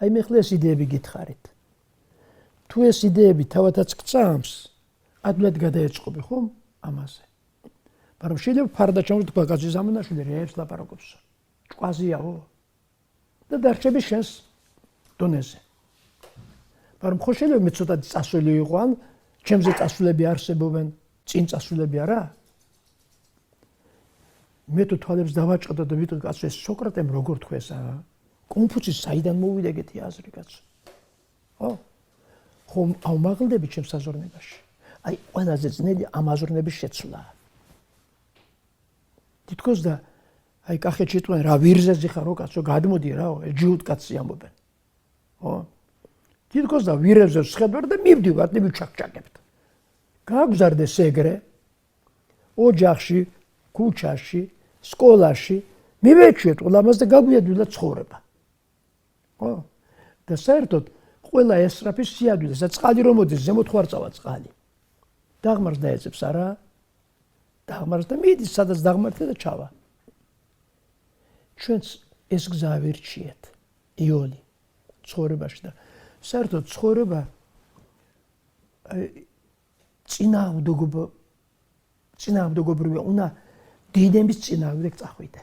აი მე ხლა ეს იდეები გითხარით. თუ ეს იდეები თავადაც გწამს, ადვილად გადაეწყობი ხომ ამაზე. მაგრამ შეიძლება ფარდა ჩამოვთქვა კაცის ამონაშვილი რეებს ლაპარაკობს. ჭკვაზიაო და დარჩები შენს დონეზე. მაგრამ ხო შეიძლება მე ცოტა წასული იყო ან ჩემზე წასულები არსებობენ, წინ წასულები არა? მე თუ თვალებს დავაჭყდა და ვიტყვი კაცო ეს სოკრატემ როგორ თქვეს კონფუცის საიდან მოვიდა ეგეთი აზრი კაცო? ხო? ხომ ავმაღლდები ჩემს აზროვნებაში. აი ყველაზე ძნელი ამ აზროვნების შეცვლა. თითქოს და აი კახეთში იტყვიან რა ვირზეზე ხარო კაცო გადმოდი რაო ჯიუტ კაცი ამბობენ. ხო? თითქოს და ვირებზე შეხედვარ და მივდივართ და მივჩაკჭაკებთ. გააგზარდეს ეგრე ოჯახში, ქუჩაში, სკოლაში მივეჩვიეთ ყველამას და გაგვიადვილა ცხოვრება. ხო? და საერთოდ ყველა ესწრაფის სიადვილეს და წყალი რომ მოდის ზემოთ ხო არ წავა წყალი. დაღმარს დაეწებს არა? დაღმარს და მიდის სადაც დაღმართია და ჩავა. ჩვენც ეს გზა ავირჩიეთ იოლი ცხოვრებაში და საერთოდ ცხოვრება წინააღმდეგობრივია უნდა დინების წინააღმდეგ წახვიდე.